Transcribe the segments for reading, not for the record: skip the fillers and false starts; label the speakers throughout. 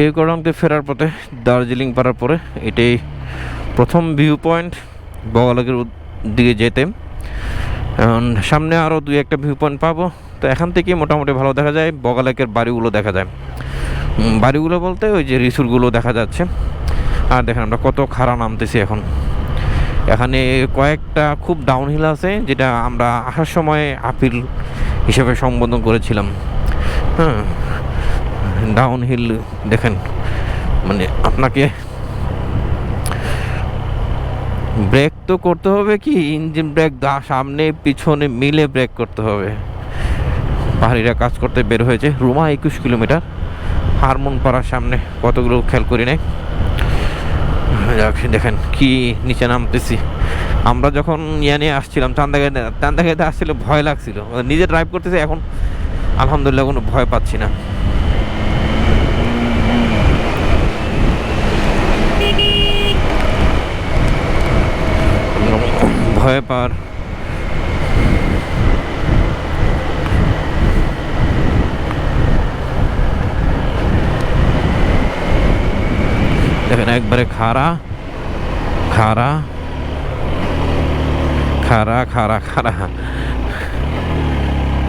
Speaker 1: কেওক্রাডংতে ফেরার পথে দার্জিলিং পারার পরে এটাই প্রথম ভিউ পয়েন্ট বগালেকের দিকে যেতে। এখন সামনে আরও দুই একটা ভিউ পয়েন্ট পাবো, তো এখান থেকে মোটামুটি ভালো দেখা যায়, বগালেকের বাড়িগুলো দেখা যায়। বাড়িগুলো বলতে ওই যে রিসোর্টগুলো দেখা যাচ্ছে। আর দেখেন আমরা কত খাড়া নামতেছি এখন। এখানে কয়েকটা খুব ডাউনহিল আছে, যেটা আমরা আসার সময় আপিল হিসেবে সম্বোধন করেছিলাম। হ্যাঁ, ডাউনহিল দেখেন, মানে আপনাকে ব্রেক তো করতে হবে, কি ইঞ্জিন ব্রেক সামনে পিছনে মিলে ব্রেক করতে হবে। পাহাড়িরা কাজ করতে বের হয়েছে। রুমা 21 কিলোমিটার, হারমোনপাড়ার সামনে কতগুলো খেয়াল করি নাই। দেখেন কি নিচে নামতেছি। আমরা যখন নিয়ে আসছিলাম চান্দাগাইতে আসছিল, ভয় লাগছিল, নিজে ড্রাইভ করতেছি, এখন আলহামদুলিল্লাহ কোনো ভয় পাচ্ছি না। ভয় পার দেখেন, একবারে খাড়া খাড়া খাড়া খাড়া খাড়া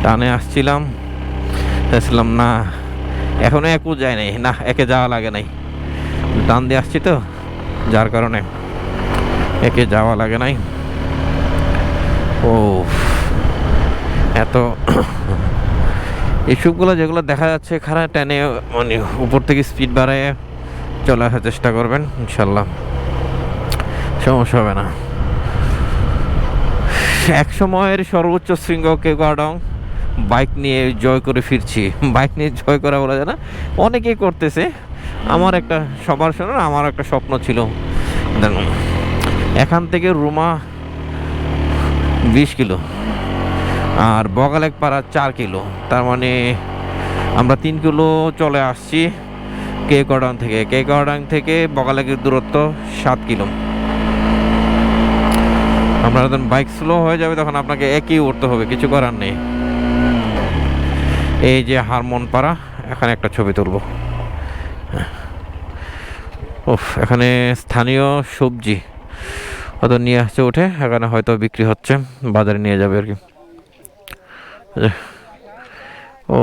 Speaker 1: টানে আসছিলাম, দেখছিলাম না এখনো একও যায় নাই, না একে যাওয়া লাগে নাই, টান দিয়ে আসছি তো, যার কারণে একে যাওয়া লাগে নাই। ও এত এইসবগুলো যেগুলো দেখা যাচ্ছে খারাপ টেনে, মানে উপর থেকে স্পিড বাড়ায় চলে আসার চেষ্টা করবেন, ইনশাল্লাহ সমস্যা হবে না। এক সময়ের সর্বোচ্চ শৃঙ্গ কেওক্রাডং বাইক নিয়ে জয় করে ফিরছি। বাইক নিয়ে জয় করা বলা যায় না, অনেকেই করতেছে। আমার একটা সবার শোনো, আমার একটা স্বপ্ন ছিল, এখান থেকে রুমা 20 কিলো আর বগালেক পাড়া 4 কিলো, তার মানে আমরা 3 কিলো চলে আসছি কেওক্রাডং থেকে বগালেকের দূরত্ব 7 কিলো। আপনার যখন বাইক স্লো হয়ে যাবে তখন আপনাকে একই উঠতে হবে, কিছু করার নেই। এই যে হারমোনপাড়া, এখানে একটা ছবি তুলব। ওফ, এখানে স্থানীয় সবজি হয়তো নিয়ে আসছে উঠে, এখানে হয়তো বিক্রি হচ্ছে, বাজারে নিয়ে যাবে আর কি। ও